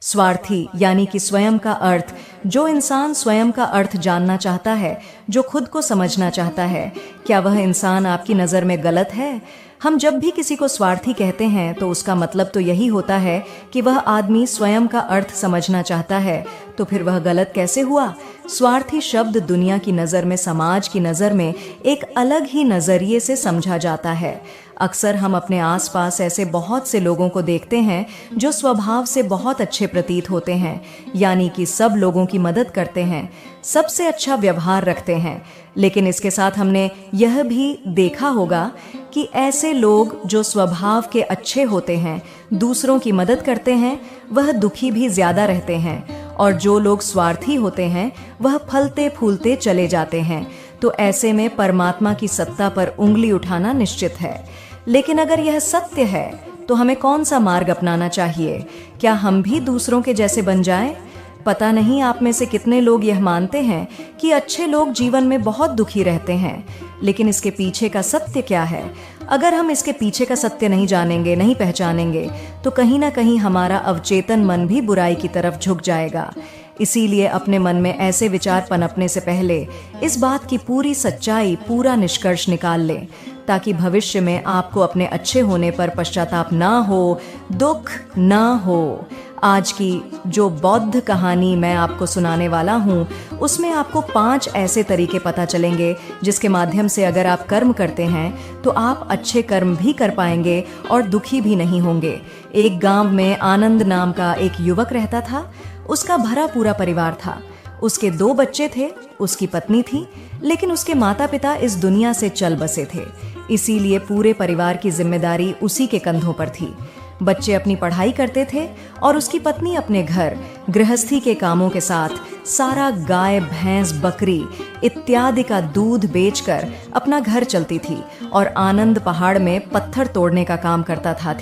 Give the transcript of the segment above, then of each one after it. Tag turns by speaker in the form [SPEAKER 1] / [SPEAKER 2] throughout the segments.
[SPEAKER 1] स्वार्थी यानी कि स्वयं का अर्थ, जो इंसान स्वयं का अर्थ जानना चाहता है, जो खुद को समझना चाहता है, क्या वह इंसान आपकी नज़र में गलत है? हम जब भी किसी को स्वार्थी कहते हैं तो उसका मतलब तो यही होता है कि वह आदमी स्वयं का अर्थ समझना चाहता है, तो फिर वह गलत कैसे हुआ? स्वार्थी शब्द दुनिया की नज़र में, समाज की नज़र में एक अलग ही नज़रिए से समझा जाता है। अक्सर हम अपने आसपास ऐसे बहुत से लोगों को देखते हैं जो स्वभाव से बहुत अच्छे प्रतीत होते हैं, यानी कि सब लोगों की मदद करते हैं, सबसे अच्छा व्यवहार रखते हैं। लेकिन इसके साथ हमने यह भी देखा होगा कि ऐसे लोग जो स्वभाव के अच्छे होते हैं, दूसरों की मदद करते हैं, वह दुखी भी ज्यादा रहते हैं, और जो लोग स्वार्थी होते हैं वह फलते फूलते चले जाते हैं। तो ऐसे में परमात्मा की सत्ता पर उंगली उठाना निश्चित है। लेकिन अगर यह सत्य है तो हमें कौन सा मार्ग अपनाना चाहिए? क्या हम भी दूसरों के जैसे बन जाएं? पता नहीं आप में से कितने लोग यह मानते हैं कि अच्छे लोग जीवन में बहुत दुखी रहते हैं, लेकिन इसके पीछे का सत्य क्या है? अगर हम इसके पीछे का सत्य नहीं जानेंगे, नहीं पहचानेंगे, तो कहीं ना कहीं हमारा अवचेतन मन भी बुराई की तरफ झुक जाएगा। इसीलिए अपने मन में ऐसे विचार पनपने से पहले इस बात की पूरी सच्चाई, पूरा निष्कर्ष निकाल लें, ताकि भविष्य में आपको अपने अच्छे होने पर पश्चाताप ना हो, दुख ना हो। आज की जो बौद्ध कहानी मैं आपको सुनाने वाला हूँ, उसमें आपको 5 ऐसे तरीके पता चलेंगे जिसके माध्यम से अगर आप कर्म करते हैं तो आप अच्छे कर्म भी कर पाएंगे और दुखी भी नहीं होंगे। एक गांव में आनंद नाम का एक युवक रहता था। उसका भरा पूरा परिवार था। उसके 2 बच्चे थे, उसकी पत्नी थी, लेकिन उसके माता पिता इस दुनिया से चल बसे थे। इसीलिए पूरे परिवार की जिम्मेदारी उसी के कंधों पर थी। बच्चे अपनी पढ़ाई करते थे और उसकी पत्नी अपने घर गृहस्थी के कामों के साथ सारा गाय, भैंस, बकरी इत्यादि का दूध बेचकर अपना घर चलती थी, और आनंद पहाड़ में पत्थर तोड़ने का काम करता था।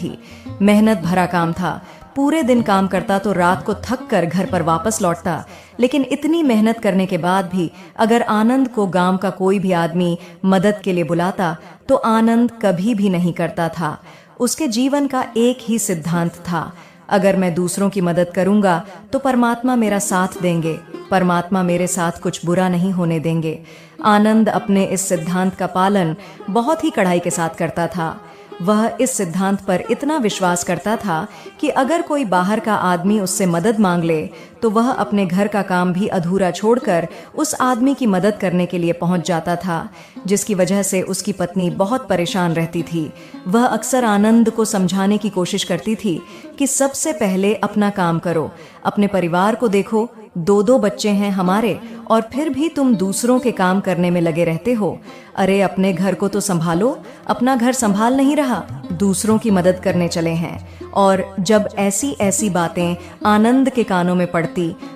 [SPEAKER 1] मेहनत भरा काम था। पूरे दिन काम करता तो रात को थक कर घर पर वापस लौटता। लेकिन इतनी मेहनत करने के बाद भी अगर आनंद को गांव का कोई भी आदमी मदद के लिए बुलाता तो आनंद कभी भी नहीं करता था। उसके जीवन का एक ही सिद्धांत था, अगर मैं दूसरों की मदद करूंगा तो परमात्मा मेरा साथ देंगे, परमात्मा मेरे साथ कुछ बुरा नहीं होने देंगे। आनंद अपने इस सिद्धांत का पालन बहुत ही कड़ाई के साथ करता था। वह इस सिद्धांत पर इतना विश्वास करता था कि अगर कोई बाहर का आदमी उससे मदद मांग ले तो वह अपने घर का काम भी अधूरा छोड़कर उस आदमी की मदद करने के लिए पहुंच जाता था, जिसकी वजह से उसकी पत्नी बहुत परेशान रहती थी। वह अक्सर आनंद को समझाने की कोशिश करती थी कि सबसे पहले अपना काम करो, अपने परिवार को देखो। 2 बच्चे हैं हमारे और फिर भी तुम दूसरों के काम करने में लगे रहते हो। अरे अपने घर को तो संभालो, अपना घर संभाल नहीं रहा, दूसरों की मदद करने चले हैं। और जब ऐसी ऐसी बातें आनंद के कानों में पड़ती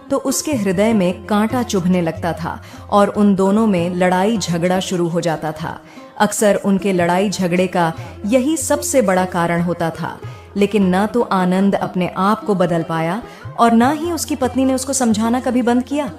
[SPEAKER 1] तो उसके हृदय में कांटा चुभने लगता था और उन दोनों में लड़ाई झगड़ा शुरू हो जाता था। अक्सर उनके लड़ाई झगड़े का यही सबसे बड़ा कारण होता था। लेकिन ना तो आनंद अपने आप को बदल पाया और ना ही उसकी पत्नी ने उसको समझाना कभी बंद किया।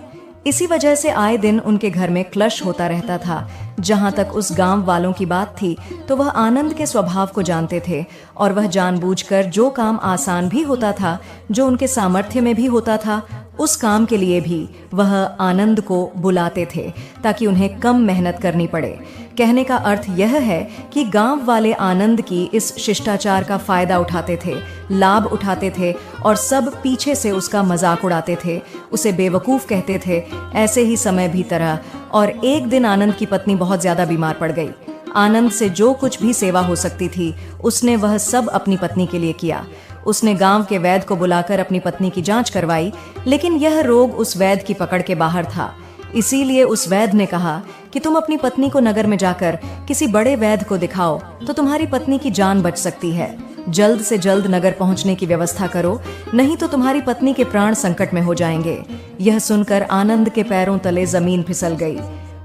[SPEAKER 1] इसी वजह से आए दिन उनके घर में क्लश होता रहता था। जहां तक उस गांव वालों की बात थी तो वह आनंद के स्वभाव को जानते थे और वह जानबूझकर जो काम आसान भी होता था, जो उनके सामर्थ्य में भी होता था, उस काम के लिए भी वह आनंद को बुलाते थे ताकि उन्हें कम मेहनत करनी पड़े। कहने का अर्थ यह है कि गांव वाले आनंद की इस शिष्टाचार का फायदा उठाते थे, लाभ उठाते थे और सब पीछे से उसका मजाक उड़ाते थे, उसे बेवकूफ़ कहते थे। ऐसे ही समय भी तरह। और एक दिन आनंद की पत्नी बहुत ज्यादा बीमार पड़ गई। आनंद से जो कुछ भी सेवा हो सकती थी उसने वह सब अपनी पत्नी के लिए किया। उसने गांव के वैद्य को बुलाकर अपनी पत्नी की जांच करवाई, लेकिन यह रोग उस वैद्य की पकड़ के बाहर था। इसीलिए उस वैद्य ने कहा कि तुम अपनी पत्नी को नगर में जाकर किसी बड़े वैद्य को दिखाओ तो तुम्हारी पत्नी की जान बच सकती है। जल्द से जल्द नगर पहुंचने की व्यवस्था करो, नहीं तो तुम्हारी पत्नी के प्राण संकट में हो जाएंगे। यह सुनकर आनंद के पैरों तले जमीन फिसल गई।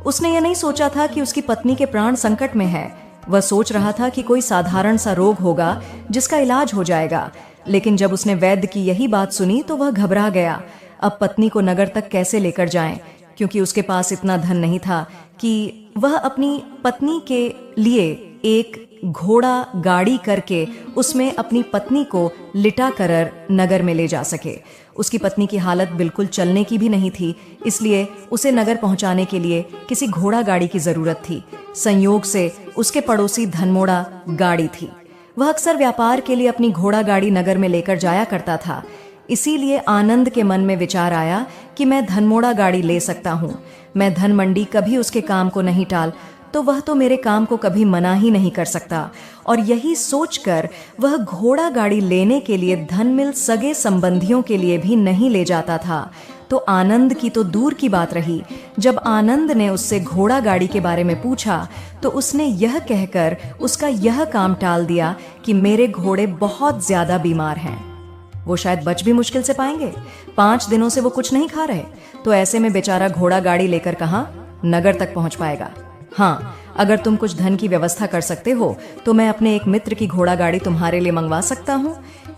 [SPEAKER 1] उसने यह नहीं सोचा था कि उसकी पत्नी के प्राण संकट में है। वह सोच रहा था कि कोई साधारण सा रोग होगा जिसका इलाज हो जाएगा। लेकिन जब उसने वैद्य की यही बात सुनी तो वह घबरा गया। अब पत्नी को नगर तक कैसे लेकर जाएं, क्योंकि उसके पास इतना धन नहीं था कि वह अपनी पत्नी के लिए एक घोड़ा गाड़ी करके उसमें अपनी पत्नी को लिटा कर नगर में ले जा सके। उसकी पत्नी की हालत बिल्कुल चलने की भी नहीं थी, इसलिए उसे नगर पहुंचाने के लिए किसी घोड़ा गाड़ी की जरूरत थी। संयोग से उसके पड़ोसी धनमोड़ा गाड़ी थी। वह अक्सर व्यापार के लिए अपनी घोड़ा गाड़ी नगर में लेकर जाया करता था। इसीलिए आनंद के मन में विचार आया कि मैं धनमोड़ा गाड़ी ले सकता हूँ। मैं धन मंडी कभी उसके काम को नहीं टाल, तो वह तो मेरे काम को कभी मना ही नहीं कर सकता। और यही सोचकर वह घोड़ा गाड़ी लेने के लिए धन मिल सगे संबंधियों के लिए भी नहीं ले जाता था। तो आनंद की तो दूर की बात रही। जब आनंद ने उससे घोड़ा गाड़ी के बारे में पूछा तो उसने यह कहकर उसका यह काम टाल दिया कि मेरे घोड़े बहुत ज्यादा बीमार हैं, वो शायद बच भी मुश्किल से पाएंगे। 5 दिनों से वो कुछ नहीं खा रहे। तो ऐसे में बेचारा घोड़ा गाड़ी लेकर कहाँ नगर तक पहुंच पाएगा। हाँ, अगर तुम कुछ धन की व्यवस्था कर सकते हो तो मैं अपने एक मित्र की घोड़ा गाड़ी तुम्हारे लिए मंगवा सकता हूँ।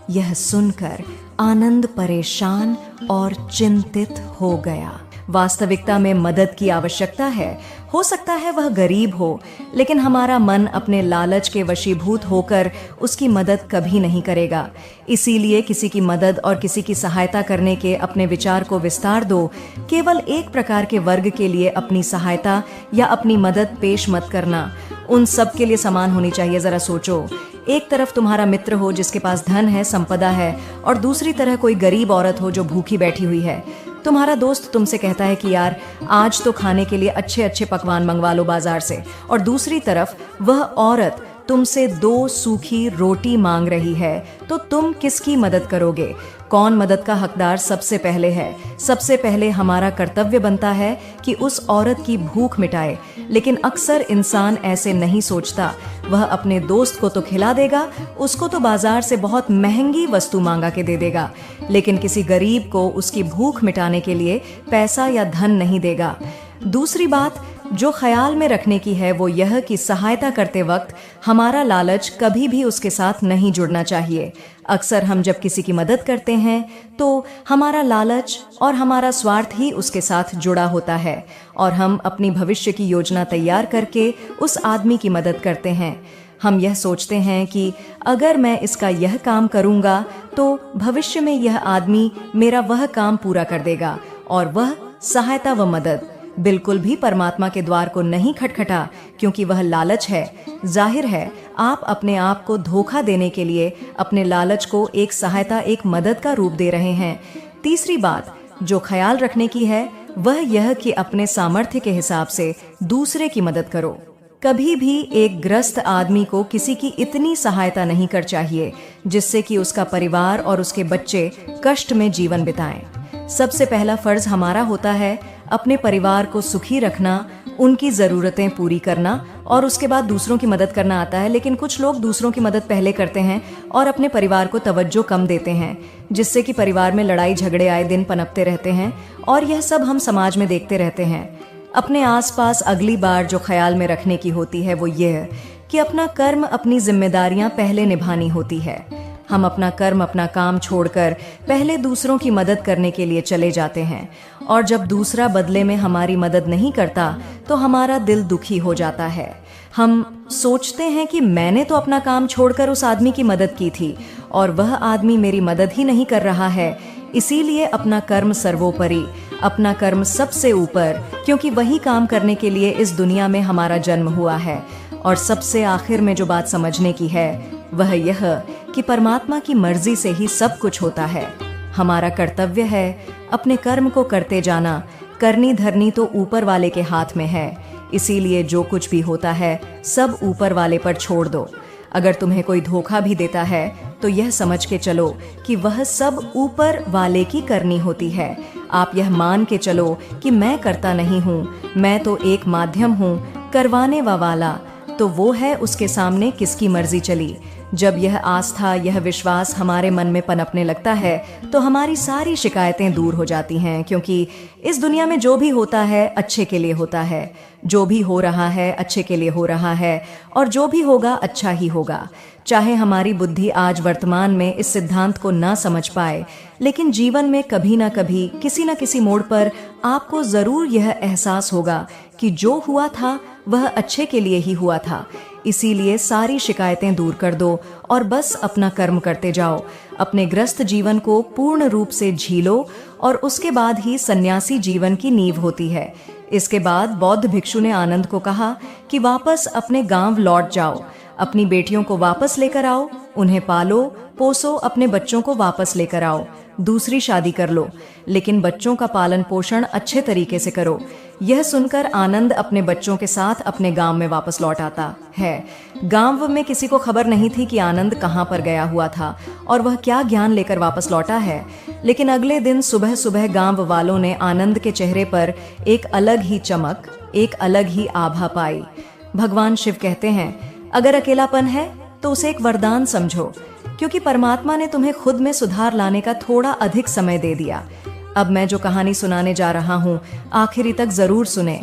[SPEAKER 1] यह सुनकर आनंद परेशान और चिंतित हो गया। वास्तविकता में मदद की आवश्यकता है। हो सकता है वह गरीब हो, लेकिन हमारा मन अपने लालच के वशीभूत होकर उसकी मदद कभी नहीं करेगा। इसीलिए किसी की मदद और किसी की सहायता करने के अपने विचार को विस्तार दो। केवल एक प्रकार के वर्ग के लिए अपनी सहायता या अपनी मदद पेश मत करना। उन सब के लिए समान होनी चाहिए। जरा सोचो, एक तरफ तुम्हारा मित्र हो जिसके पास धन है, संपदा है, और दूसरी तरह कोई गरीब औरत हो जो भूखी बैठी हुई है। तुम्हारा दोस्त तुमसे कहता है कि यार आज तो खाने के लिए अच्छे अच्छे पकवान मंगवा लो बाजार से, और दूसरी तरफ वह औरत तुमसे 2 सूखी रोटी मांग रही है, तो तुम किसकी मदद करोगे? कौन मदद का हकदार सबसे पहले है? सबसे पहले हमारा कर्तव्य बनता है कि उस औरत की भूख मिटाए, लेकिन अक्सर इंसान ऐसे नहीं सोचता। वह अपने दोस्त को तो खिला देगा, उसको तो बाजार से बहुत महंगी वस्तु मांगा के दे देगा, लेकिन किसी गरीब को उसकी भूख मिटाने के लिए पैसा या धन नहीं देगा। दूसरी बात जो ख्याल में रखने की है वो यह कि सहायता करते वक्त हमारा लालच कभी भी उसके साथ नहीं जुड़ना चाहिए। अक्सर हम जब किसी की मदद करते हैं तो हमारा लालच और हमारा स्वार्थ ही उसके साथ जुड़ा होता है, और हम अपनी भविष्य की योजना तैयार करके उस आदमी की मदद करते हैं। हम यह सोचते हैं कि अगर मैं इसका यह काम करूंगा तो भविष्य में यह आदमी मेरा वह काम पूरा कर देगा, और वह सहायता व मदद बिल्कुल भी परमात्मा के द्वार को नहीं खटखटा, क्योंकि वह लालच है। जाहिर है आप अपने आप को धोखा देने के लिए अपने लालच को एक सहायता, एक मदद का रूप दे रहे हैं। तीसरी बात जो ख्याल रखने की है वह यह कि अपने सामर्थ्य के हिसाब से दूसरे की मदद करो। कभी भी एक ग्रस्त आदमी को किसी की इतनी सहायता नहीं कर चाहिए जिससे कि उसका परिवार और उसके बच्चे कष्ट में जीवन बिताएं। सबसे पहला फर्ज हमारा होता है अपने परिवार को सुखी रखना, उनकी ज़रूरतें पूरी करना, और उसके बाद दूसरों की मदद करना आता है। लेकिन कुछ लोग दूसरों की मदद पहले करते हैं और अपने परिवार को तवज्जो कम देते हैं, जिससे कि परिवार में लड़ाई झगड़े आए दिन पनपते रहते हैं, और यह सब हम समाज में देखते रहते हैं। अपने आसपास अगली बार जो ख्याल में रखने की होती है वो यह कि अपना कर्म, अपनी जिम्मेदारियां पहले निभानी होती है। हम अपना कर्म, अपना काम छोड़कर पहले दूसरों की मदद करने के लिए चले जाते हैं, और जब दूसरा बदले में हमारी मदद नहीं करता तो हमारा दिल दुखी हो जाता है। हम सोचते हैं कि मैंने तो अपना काम छोड़कर उस आदमी की मदद की थी और वह आदमी मेरी मदद ही नहीं कर रहा है। इसीलिए अपना कर्म सर्वोपरि, अपना कर्म सबसे ऊपर, क्योंकि वही काम करने के लिए इस दुनिया में हमारा जन्म हुआ है। और सबसे आखिर में जो बात समझने की है वह यह कि परमात्मा की मर्जी से ही सब कुछ होता है। हमारा कर्तव्य है अपने कर्म को करते जाना। करनी धरनी तो ऊपर वाले के हाथ में है, इसीलिए जो कुछ भी होता है सब ऊपर वाले पर छोड़ दो। अगर तुम्हें कोई धोखा भी देता है तो यह समझ के चलो कि वह सब ऊपर वाले की करनी होती है। आप यह मान के चलो कि मैं करता नहीं हूँ, मैं तो एक माध्यम हूँ। करवाने वाला तो वो है, उसके सामने किसकी मर्जी चली। जब यह आस्था, यह विश्वास हमारे मन में पनपने लगता है तो हमारी सारी शिकायतें दूर हो जाती हैं, क्योंकि इस दुनिया में जो भी होता है अच्छे के लिए होता है। जो भी हो रहा है अच्छे के लिए हो रहा है, और जो भी होगा अच्छा ही होगा। चाहे हमारी बुद्धि आज वर्तमान में इस सिद्धांत को ना समझ पाए, लेकिन जीवन में कभी ना कभी, किसी न किसी मोड़ पर आपको जरूर यह एहसास होगा कि जो हुआ था वह अच्छे के लिए ही हुआ था। इसीलिए सारी शिकायतें दूर कर दो और बस अपना कर्म करते जाओ। अपने ग्रस्त जीवन को पूर्ण रूप से झीलो और उसके बाद ही सन्यासी जीवन की नींव होती है। इसके बाद बौद्ध भिक्षु ने आनंद को कहा कि वापस अपने गांव लौट जाओ, अपनी बेटियों को वापस लेकर आओ, उन्हें पालो पोसो, अपने बच्चों को वापस लेकर आओ, दूसरी शादी कर लो, लेकिन बच्चों का पालन पोषण अच्छे तरीके से करो। यह सुनकर आनंद अपने बच्चों के साथ अपने गांव में वापस लौट आता है। गांव में किसी को खबर नहीं थी कि आनंद कहां पर गया हुआ था और वह क्या ज्ञान लेकर वापस लौटा है। लेकिन अगले दिन सुबह सुबह गांव वालों ने आनंद के चेहरे पर एक अलग ही चमक, एक अलग ही आभा पाई। भगवान शिव कहते हैं, अगर अकेलापन है तो उसे एक वरदान समझो, क्योंकि परमात्मा ने तुम्हें खुद में सुधार लाने का थोड़ा अधिक समय दे दिया। अब मैं जो कहानी सुनाने जा रहा हूँ आखिरी तक जरूर सुने।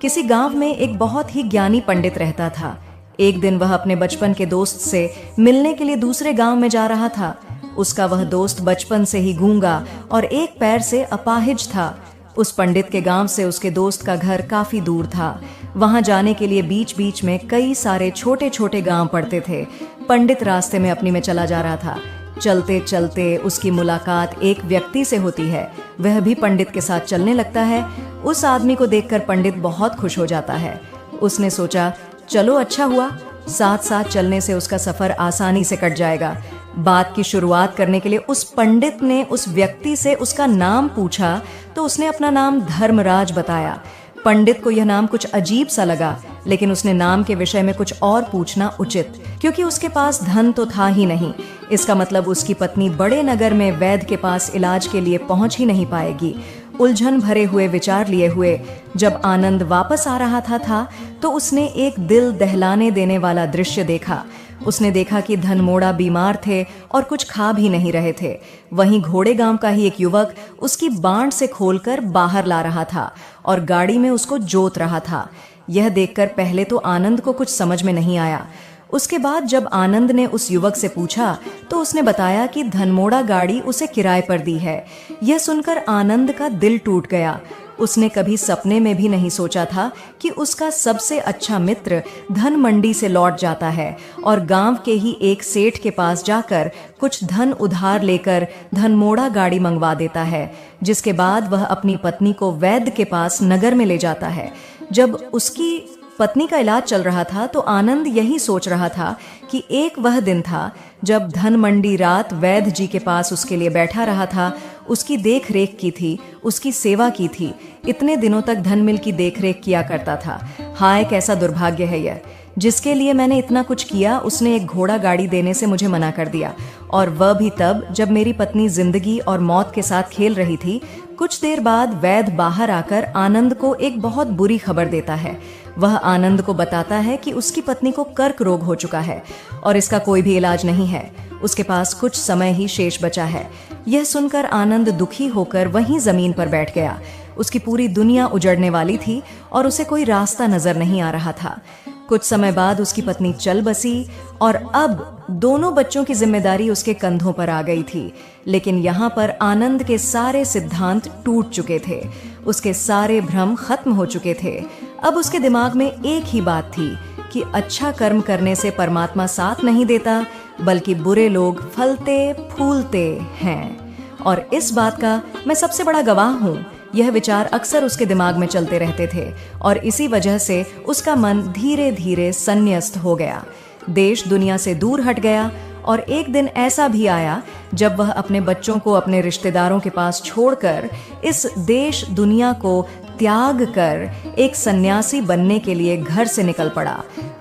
[SPEAKER 1] किसी गांव में एक बहुत ही ज्ञानी पंडित रहता था। एक दिन वह अपने बचपन के दोस्त से मिलने के लिए दूसरे गांव में जा रहा था। उसका वह दोस्त बचपन से ही गूंगा और एक पैर से अपाहिज था। उस पंडित के गांव से उसके दोस्त का घर काफी दूर था। वहां जाने के लिए बीच बीच में कई सारे छोटे छोटे गांव पड़ते थे। पंडित रास्ते में अपनी में चला जा रहा था। चलते चलते उसकी मुलाकात एक व्यक्ति से होती है। वह भी पंडित के साथ चलने लगता है। उस आदमी को देखकर पंडित बहुत खुश हो जाता है। उसने सोचा, चलो अच्छा हुआ, साथ साथ चलने से उसका सफर आसानी से कट जाएगा। बात की शुरुआत करने के लिए उस पंडित ने उस व्यक्ति से उसका नाम पूछा तो उसने अपना नाम धर्मराज बताया। पंडित को यह नाम कुछ अजीब सा लगा, लेकिन उसने नाम के विषय में कुछ और पूछना उचित, क्योंकि उसके पास धन तो था ही नहीं। इसका मतलब उसकी पत्नी बड़े नगर में वैद्य के पास इलाज के लिए पहुंच ही नहीं पाएगी। उलझन भरे हुए विचार लिए हुए जब आनंद वापस आ रहा था तो उसने एक दिल दहलाने देने वाला दृश्य देखा। उसने देखा कि धनमोड़ा बीमार थे और कुछ खा भी नहीं रहे थे। वहीं घोड़े गांव का ही एक युवक उसकी बांड से खोलकर बाहर ला रहा था और गाड़ी में उसको जोत रहा था। यह देखकर पहले तो आनंद को कुछ समझ में नहीं आया। उसके बाद जब आनंद ने उस युवक से पूछा तो उसने बताया कि धनमोड़ा गाड़ी उसे किराए पर दी है। यह सुनकर आनंद का दिल टूट गया। उसने कभी सपने में भी नहीं सोचा था कि उसका सबसे अच्छा मित्र धन मंडी से लौट जाता है और गांव के ही एक सेठ के पास जाकर कुछ धन उधार लेकर धनमोड़ा गाड़ी मंगवा देता है, जिसके बाद वह अपनी पत्नी को वैद्य के पास नगर में ले जाता है। जब उसकी पत्नी का इलाज चल रहा था तो आनंद यही सोच रहा था कि एक वह दिन था जब धन मंडी रात वैद्य जी के पास उसके लिए बैठा रहा था, उसकी देख रेख की थी, उसकी सेवा की थी। इतने दिनों तक धन मिल की देख रेख किया करता था। हाय कैसा दुर्भाग्य है यह, जिसके लिए मैंने इतना कुछ किया उसने एक घोड़ा गाड़ी देने से मुझे मना कर दिया, और वह भी तब जब मेरी पत्नी जिंदगी और मौत के साथ खेल रही थी। कुछ देर बाद वैद्य बाहर आकर आनंद को एक बहुत बुरी खबर देता है। वह आनंद को बताता है कि उसकी पत्नी को कर्क रोग हो चुका है और इसका कोई भी इलाज नहीं है। उसके पास कुछ समय ही शेष बचा है। यह सुनकर आनंद दुखी होकर वहीं जमीन पर बैठ गया। उसकी पूरी दुनिया उजड़ने वाली थी और उसे कोई रास्ता नजर नहीं आ रहा था। कुछ समय बाद उसकी पत्नी चल बसी और अब दोनों बच्चों की जिम्मेदारी उसके कंधों पर आ गई थी। लेकिन यहाँ पर आनंद के सारे सिद्धांत टूट चुके थे। उसके सारे भ्रम खत्म हो चुके थे। अब उसके दिमाग में एक ही बात थी कि अच्छा कर्म करने से परमात्मा साथ नहीं देता, बल्कि बुरे लोग फलते फूलते हैं। और इस बात का मैं सबसे बड़ा गवाह हूँ। यह विचार अक्सर उसके दिमाग में चलते रहते थे और इसी वजह से उसका मन धीरे धीरे संन्यस्त हो गया। देश दुनिया से दूर हट गया और एक दिन ऐसा भी आया जब वह अपने बच्चों को अपने रिश्तेदारों के पास छोड़कर इस देश दुनिया को त्याग कर एक सन्यासी बनने के लिए घर से निकल पड़ा।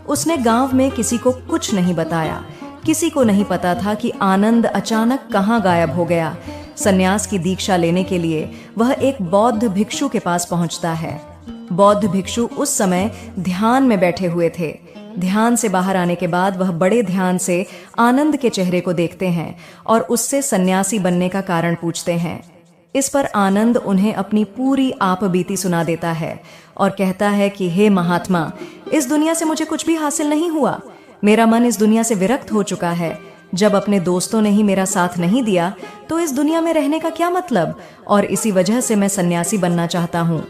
[SPEAKER 1] उसने गांव में किसी को कुछ नहीं बताया। किसी को नहीं पता था कि आनंद अचानक कहाँ गायब हो गया। सन्यास की दीक्षा लेने के लिए वह एक बौद्ध भिक्षु के पास पहुंचता है। बौद्ध भिक्षु उस समय ध्यान में बैठे हुए थे। ध्यान से बाहर आने के बाद वह बड़े ध्यान से आनंद के चेहरे को देखते हैं और उससे सन्यासी बनने का कारण पूछते हैं। इस पर आनंद उन्हें अपनी पूरी आपबीती सुना देता है और कहता है कि हे महात्मा, इस दुनिया से मुझे कुछ भी हासिल नहीं हुआ। मेरा मन इस दुनिया से विरक्त हो चुका है। जब अपने दोस्तों ने ही मेरा साथ नहीं दिया तो इस दुनिया में रहने का क्या मतलब, और इसी वजह से मैं सन्यासी बनना चाहता हूँ।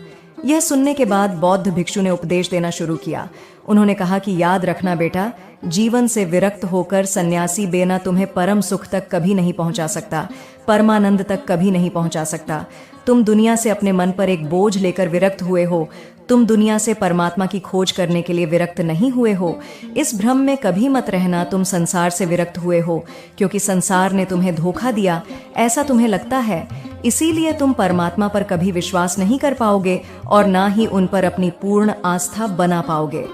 [SPEAKER 1] यह सुनने के बाद बौद्ध भिक्षु ने उपदेश देना शुरू किया। उन्होंने कहा कि याद रखना बेटा, जीवन से विरक्त होकर सन्यासी बेना तुम्हें परम सुख तक कभी नहीं पहुंचा सकता, परमानंद तक कभी नहीं पहुंचा सकता। तुम दुनिया से अपने मन पर एक बोझ लेकर विरक्त हुए हो, तुम दुनिया से परमात्मा की खोज करने के लिए विरक्त नहीं हुए हो। इस भ्रम में कभी मत रहना तुम संसार से विरक्त हुए हो, क्योंकि संसार ने तुम्हें धोखा दिया, ऐसा तुम्हें लगता है। इसीलिए तुम परमात्मा पर कभी विश्वास नहीं कर पाओगे और ना ही उन पर अपनी पूर्ण आस्था बना पाओगे।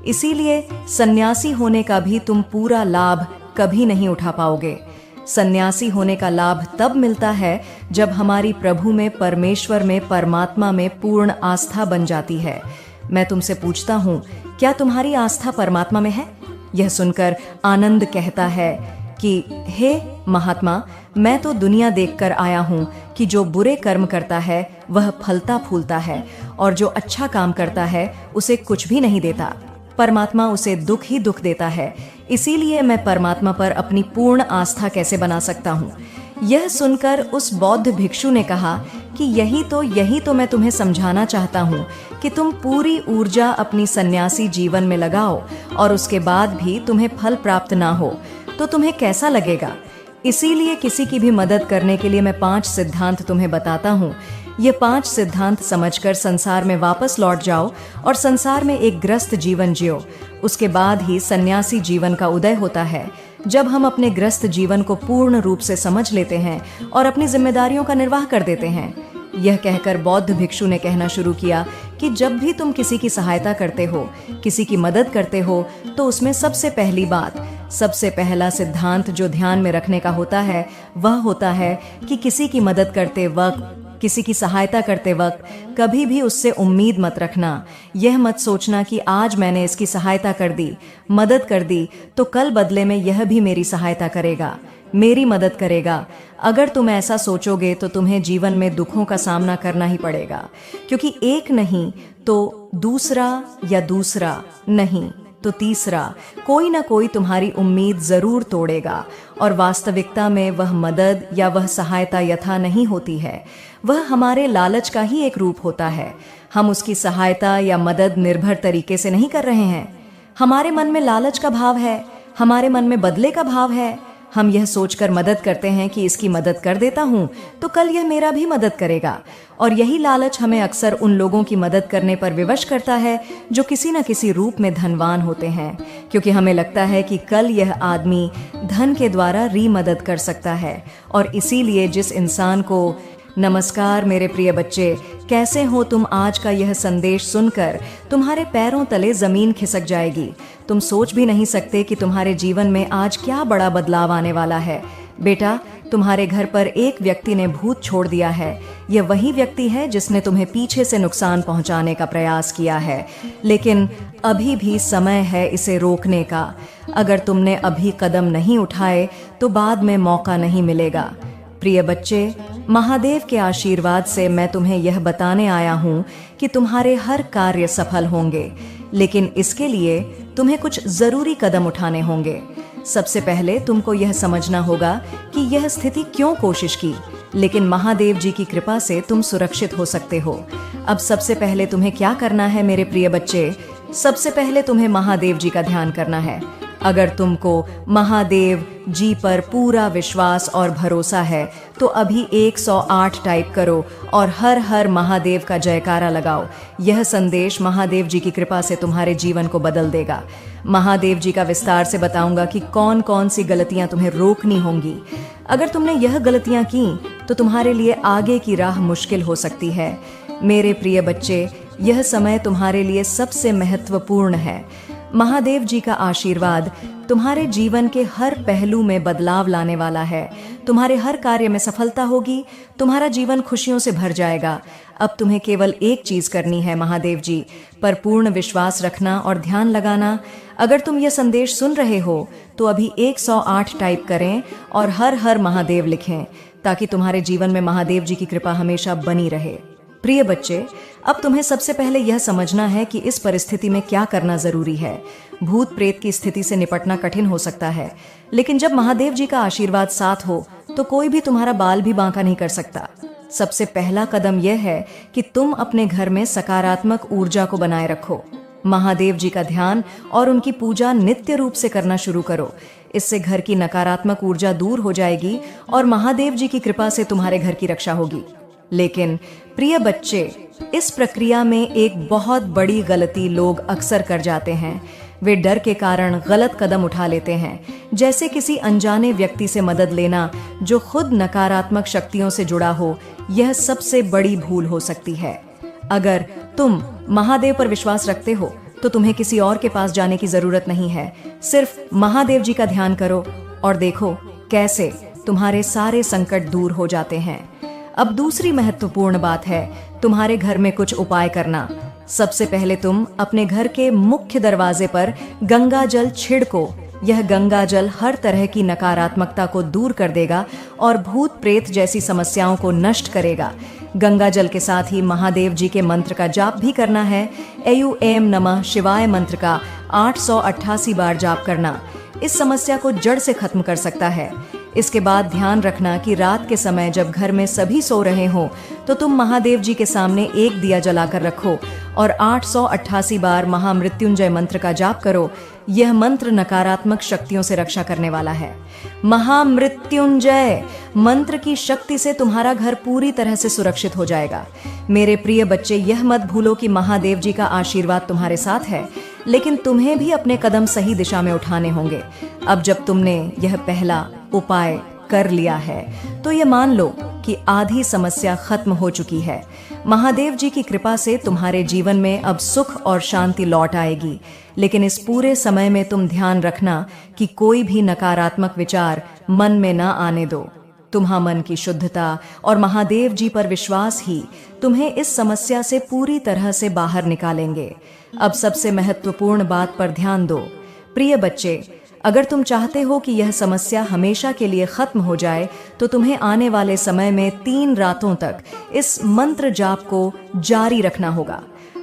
[SPEAKER 1] इसीलिए सन्यासी होने का भी तुम पूरा लाभ कभी नहीं उठा पाओगे। सन्यासी होने का लाभ तब मिलता है जब हमारी प्रभु में, परमेश्वर में, परमात्मा में पूर्ण आस्था बन जाती है। मैं तुमसे पूछता हूँ, क्या तुम्हारी आस्था परमात्मा में है? यह सुनकर आनंद कहता है कि हे महात्मा, मैं तो दुनिया देखकर आया हूँ कि जो बुरे कर्म करता है वह फलता फूलता है, और जो अच्छा काम करता है उसे कुछ भी नहीं देता। परमात्मा उसे दुख ही दुख देता है। इसीलिए मैं परमात्मा पर अपनी पूर्ण आस्था कैसे बना सकता हूँ? यह सुनकर उस बौद्ध भिक्षु ने कहा कि यही तो मैं तुम्हें समझाना चाहता हूँ कि तुम पूरी ऊर्जा अपनी सन्यासी जीवन में लगाओ और उसके बाद भी तुम्हें फल प्राप्त ना हो तो तुम्हें कैसा लगेगा। इसीलिए किसी की भी मदद करने के लिए मैं 5 सिद्धांत तुम्हें बताता हूँ। ये 5 सिद्धांत समझकर संसार में वापस लौट जाओ और संसार में एक ग्रस्त जीवन जियो। उसके बाद ही सन्यासी जीवन का उदय होता है। जब हम अपने ग्रस्त जीवन को पूर्ण रूप से समझ लेते हैं और अपनी जिम्मेदारियों का निर्वाह कर देते हैं। यह कहकर बौद्ध भिक्षु ने कहना शुरू किया कि जब भी तुम किसी की सहायता करते हो, किसी की मदद करते हो, तो उसमें सबसे पहली बात, सबसे पहला सिद्धांत जो ध्यान में रखने का होता है वह होता है कि किसी की मदद करते वक्त, किसी की सहायता करते वक्त कभी भी उससे उम्मीद मत रखना। यह मत सोचना कि आज मैंने इसकी सहायता कर दी, मदद कर दी, तो कल बदले में यह भी मेरी सहायता करेगा, मेरी मदद करेगा। अगर तुम ऐसा सोचोगे तो तुम्हें जीवन में दुखों का सामना करना ही पड़ेगा, क्योंकि एक नहीं तो दूसरा, या दूसरा नहीं तो तीसरा, कोई ना कोई तुम्हारी उम्मीद जरूर तोड़ेगा। और वास्तविकता में वह मदद या वह सहायता यथा नहीं होती है, वह हमारे लालच का ही एक रूप होता है। हम उसकी सहायता या मदद निर्भर तरीके से नहीं कर रहे हैं। हमारे मन में लालच का भाव है, हमारे मन में बदले का भाव है। हम यह सोचकर मदद करते हैं कि इसकी मदद कर देता हूँ तो कल यह मेरा भी मदद करेगा। और यही लालच हमें अक्सर उन लोगों की मदद करने पर विवश करता है जो किसी न किसी रूप में धनवान होते हैं, क्योंकि हमें लगता है कि कल यह आदमी धन के द्वारा मदद कर सकता है। और इसीलिए जिस इंसान को, नमस्कार मेरे प्रिय बच्चे, कैसे हो तुम? आज का यह संदेश सुनकर तुम्हारे पैरों तले जमीन खिसक जाएगी। तुम सोच भी नहीं सकते कि तुम्हारे जीवन में आज क्या बड़ा बदलाव आने वाला है। बेटा, तुम्हारे घर पर एक व्यक्ति ने भूत छोड़ दिया है। यह वही व्यक्ति है जिसने तुम्हें पीछे से नुकसान पहुंचाने का प्रयास किया है, लेकिन अभी भी समय है इसे रोकने का। अगर तुमने अभी कदम नहीं उठाए तो बाद में मौका नहीं मिलेगा। प्रिय बच्चे, महादेव के आशीर्वाद से मैं तुम्हें यह बताने आया हूँ कि तुम्हारे हर कार्य सफल होंगे, लेकिन इसके लिए तुम्हें कुछ जरूरी कदम उठाने होंगे। सबसे पहले तुमको यह समझना होगा कि यह स्थिति क्यों कोशिश की, लेकिन महादेव जी की कृपा से तुम सुरक्षित हो सकते हो। अब सबसे पहले तुम्हें क्या करना है मेरे प्रिय बच्चे? सबसे पहले तुम्हें महादेव जी का ध्यान करना है। अगर तुमको महादेव जी पर पूरा विश्वास और भरोसा है तो अभी 108 टाइप करो और हर हर महादेव का जयकारा लगाओ। यह संदेश महादेव जी की कृपा से तुम्हारे जीवन को बदल देगा। महादेव जी का विस्तार से बताऊंगा कि कौन कौन सी गलतियां तुम्हें रोकनी होंगी। अगर तुमने यह गलतियां की तो तुम्हारे लिए आगे की राह मुश्किल हो सकती है। मेरे प्रिय बच्चे, यह समय तुम्हारे लिए सबसे महत्वपूर्ण है। महादेव जी का आशीर्वाद तुम्हारे जीवन के हर पहलू में बदलाव लाने वाला है। तुम्हारे हर कार्य में सफलता होगी, तुम्हारा जीवन खुशियों से भर जाएगा। अब तुम्हें केवल एक चीज करनी है, महादेव जी पर पूर्ण विश्वास रखना और ध्यान लगाना। अगर तुम यह संदेश सुन रहे हो तो अभी 108 टाइप करें और हर हर महादेव लिखें, ताकि तुम्हारे जीवन में महादेव जी की कृपा हमेशा बनी रहे। प्रिय बच्चे, अब तुम्हें सबसे पहले यह समझना है कि इस परिस्थिति में क्या करना जरूरी है। भूत प्रेत की स्थिति से निपटना कठिन हो सकता है, लेकिन जब महादेव जी का आशीर्वाद साथ हो तो कोई भी तुम्हारा बाल भी बांका नहीं कर सकता। सबसे पहला कदम यह है कि तुम अपने घर में सकारात्मक ऊर्जा को बनाए रखो। महादेव जी का ध्यान और उनकी पूजा नित्य रूप से करना शुरू करो। इससे घर की नकारात्मक ऊर्जा दूर हो जाएगी और महादेव जी की कृपा से तुम्हारे घर की रक्षा होगी। लेकिन प्रिय बच्चे, इस प्रक्रिया में एक बहुत बड़ी गलती लोग अक्सर कर जाते हैं। वे डर के कारण गलत कदम उठा लेते हैं, जैसे किसी अनजाने व्यक्ति से मदद लेना जो खुद नकारात्मक शक्तियों से जुड़ा हो। यह सबसे बड़ी भूल हो सकती है। अगर तुम महादेव पर विश्वास रखते हो तो तुम्हें किसी और के पास जाने की जरूरत नहीं है। सिर्फ महादेव जी का ध्यान करो और देखो कैसे तुम्हारे सारे संकट दूर हो जाते हैं। अब दूसरी महत्वपूर्ण बात है तुम्हारे घर में कुछ उपाय करना। सबसे पहले तुम अपने घर के मुख्य दरवाजे पर गंगा जल छिड़को। यह गंगा जल हर तरह की नकारात्मकता को दूर कर देगा और भूत प्रेत जैसी समस्याओं को नष्ट करेगा। गंगा जल के साथ ही महादेव जी के मंत्र का जाप भी करना है। ऐयु एम नमः शिवाय मंत्र का 888 बार जाप करना इस समस्या को जड़ से खत्म कर सकता है। इसके बाद ध्यान रखना कि रात के समय जब घर में सभी सो रहे हों तो तुम महादेव जी के सामने एक दिया जलाकर रखो और 888 बार महामृत्युंजय मंत्र का जाप करो। यह मंत्र नकारात्मक शक्तियों से रक्षा करने वाला है। महामृत्युंजय मंत्र की शक्ति से तुम्हारा घर पूरी तरह से सुरक्षित हो जाएगा। मेरे प्रिय बच्चे, यह मत भूलो कि महादेव जी का आशीर्वाद तुम्हारे साथ है, लेकिन तुम्हें भी अपने कदम सही दिशा में उठाने होंगे। अब जब तुमने यह पहला उपाय कर लिया है तो ये मान लो कि आधी समस्या खत्म हो चुकी है। महादेव जी की कृपा से तुम्हारे जीवन में अब सुख और शांति लौट आएगी। लेकिन इस पूरे समय में तुम ध्यान रखना कि कोई भी नकारात्मक विचार मन में ना आने दो। तुम्हारा मन की शुद्धता और महादेव जी पर विश्वास ही तुम्हें इस समस्या से पूरी तरह से बाहर निकालेंगे। अब सबसे महत्वपूर्ण बात पर ध्यान दो। प्रिय बच्चे, अगर तुम चाहते हो कि यह समस्या हमेशा के लिए खत्म हो जाए तो तुम्हें आने वाले समय में 3 रातों तक इस मंत्र जाप को जारी रखना होगा।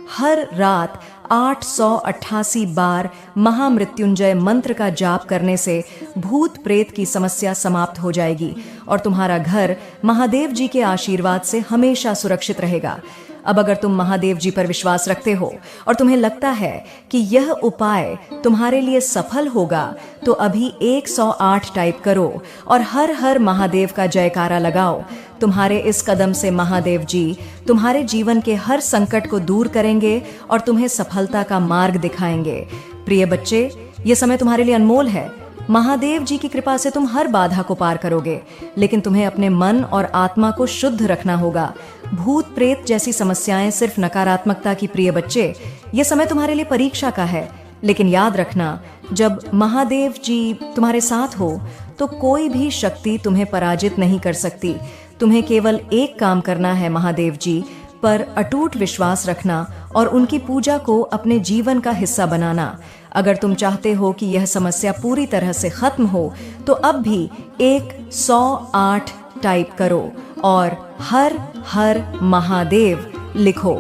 [SPEAKER 1] हर रात 888 बार महामृत्युंजय मंत्र का जाप करने से भूत प्रेत की समस्या समाप्त हो जाएगी और तुम्हारा घर महादेव जी के आशीर्वाद से हमेशा सुरक्षित रहेगा। अब अगर तुम महादेव जी पर विश्वास रखते हो और तुम्हें लगता है कि यह उपाय तुम्हारे लिए सफल होगा तो अभी 108 टाइप करो और हर हर महादेव का जयकारा लगाओ। तुम्हारे इस कदम से महादेव जी तुम्हारे जीवन के हर संकट को दूर करेंगे और तुम्हें सफलता का मार्ग दिखाएंगे। प्रिय बच्चे, ये समय तुम्हारे लिए अनमोल है। महादेव जी की कृपा से तुम हर बाधा को पार करोगे, लेकिन तुम्हें अपने मन और आत्मा को शुद्ध रखना होगा। भूत प्रेत जैसी समस्याएं सिर्फ नकारात्मकता की। प्रिय बच्चे, ये समय तुम्हारे लिए परीक्षा का है, लेकिन याद रखना, जब महादेव जी तुम्हारे साथ हो तो कोई भी शक्ति तुम्हें पराजित नहीं कर सकती। तुम्हें केवल एक काम करना है, महादेव जी पर अटूट विश्वास रखना और उनकी पूजा को अपने जीवन का हिस्सा बनाना। अगर तुम चाहते हो कि यह समस्या पूरी तरह से खत्म हो तो अब भी 108 टाइप करो और हर हर महादेव लिखो।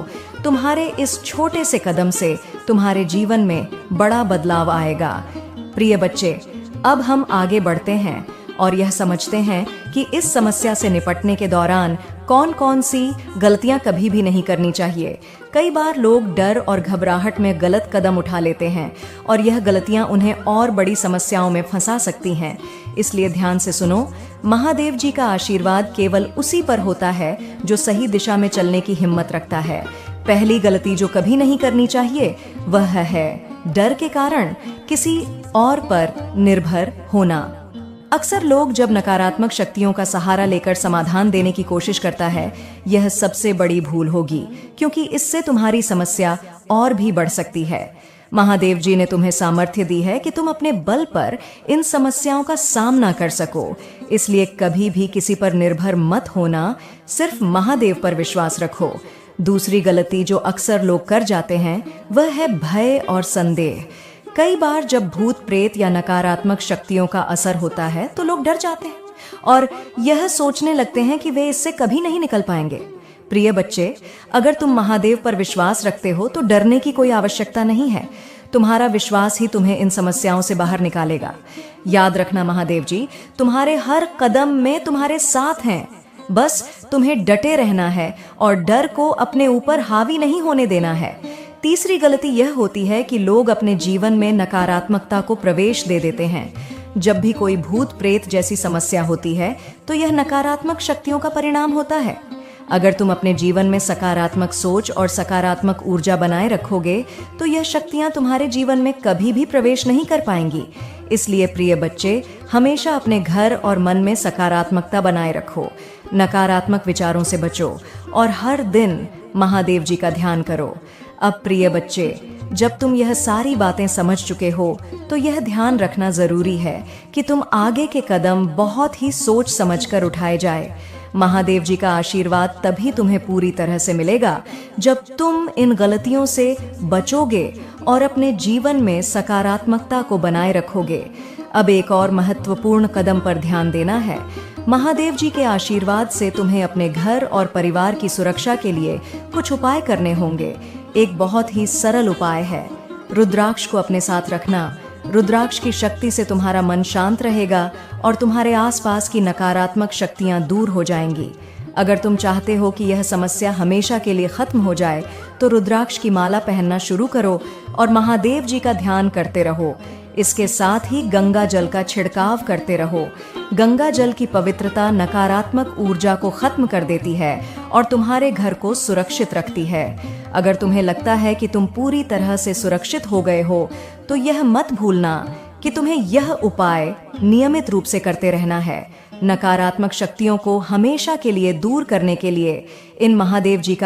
[SPEAKER 1] तुम्हारे इस छोटे से कदम से तुम्हारे जीवन में बड़ा बदलाव आएगा। प्रिय बच्चे, अब हम आगे बढ़ते हैं और यह समझते हैं कि इस समस्या से निपटने के दौरान कौन कौन सी गलतियां कभी भी नहीं करनी चाहिए। कई बार लोग डर और घबराहट में गलत कदम उठा लेते हैं और यह गलतियां उन्हें और बड़ी समस्याओं में फंसा सकती हैं। इसलिए ध्यान से सुनो, महादेव जी का आशीर्वाद केवल उसी पर होता है जो सही दिशा में चलने की हिम्मत रखता है। पहली गलती जो कभी नहीं करनी चाहिए वह है डर के कारण किसी और पर निर्भर होना। अक्सर लोग जब नकारात्मक शक्तियों का सहारा लेकर समाधान देने की कोशिश करता है, यह सबसे बड़ी भूल होगी, क्योंकि इससे तुम्हारी समस्या और भी बढ़ सकती है। महादेव जी ने तुम्हें सामर्थ्य दी है कि तुम अपने बल पर इन समस्याओं का सामना कर सको। इसलिए कभी भी किसी पर निर्भर मत होना, सिर्फ महादेव पर विश्वास रखो। दूसरी गलती जो अक्सर लोग कर जाते हैं वह है भय और संदेह। कई बार जब भूत प्रेत या नकारात्मक शक्तियों का असर होता है तो लोग डर जाते हैं और यह सोचने लगते हैं कि वे इससे कभी नहीं निकल पाएंगे। प्रिय बच्चे, अगर तुम महादेव पर विश्वास रखते हो तो डरने की कोई आवश्यकता नहीं है। तुम्हारा विश्वास ही तुम्हें इन समस्याओं से बाहर निकालेगा। याद रखना, महादेव जी तुम्हारे हर कदम में तुम्हारे साथ हैं। बस तुम्हें डटे रहना है और डर को अपने ऊपर हावी नहीं होने देना है। तीसरी गलती यह होती है कि लोग अपने जीवन में नकारात्मकता को प्रवेश दे देते हैं। जब भी कोई भूत प्रेत जैसी समस्या होती है तो यह नकारात्मक शक्तियों का परिणाम होता है। अगर तुम अपने जीवन में सकारात्मक सोच और सकारात्मक ऊर्जा बनाए रखोगे तो यह शक्तियां तुम्हारे जीवन में कभी भी प्रवेश नहीं कर पाएंगी। इसलिए प्रिय बच्चे, हमेशा अपने घर और मन में सकारात्मकता बनाए रखो, नकारात्मक विचारों से बचो और हर दिन महादेव जी का ध्यान करो। अब प्रिय बच्चे, जब तुम यह सारी बातें समझ चुके हो तो यह ध्यान रखना जरूरी है कि तुम आगे के कदम बहुत ही सोच समझकर उठाए जाए। महादेव जी का आशीर्वाद तभी तुम्हें पूरी तरह से मिलेगा जब तुम इन गलतियों से बचोगे और अपने जीवन में सकारात्मकता को बनाए रखोगे। अब एक और महत्वपूर्ण कदम पर ध्यान देना है। महादेव जी के आशीर्वाद से तुम्हें अपने घर और परिवार की सुरक्षा के लिए कुछ उपाय करने होंगे। एक बहुत ही सरल उपाय है, रुद्राक्ष को अपने साथ रखना। रुद्राक्ष की शक्ति से तुम्हारा मन शांत रहेगा और तुम्हारे आसपास की नकारात्मक शक्तियां दूर हो जाएंगी। अगर तुम चाहते हो कि यह समस्या हमेशा के लिए खत्म हो जाए तो रुद्राक्ष की माला पहनना शुरू करो और महादेव जी का ध्यान करते रहो। इसके साथ ही गंगा जल का छिड़काव करते रहो। गंगा जल की पवित्रता नकारात्मक ऊर्जा को खत्म कर देती है और तुम्हारे घर को सुरक्षित रखती है। अगर तुम्हें लगता है कि तुम पूरी तरह से सुरक्षित हो गए हो तो यह मत भूलना कि तुम्हें यह उपाय नियमित रूप से करते रहना है। नकारात्मक शक्तियों को हमेशा के लिए दूर करने के लिए इन महादेव जी का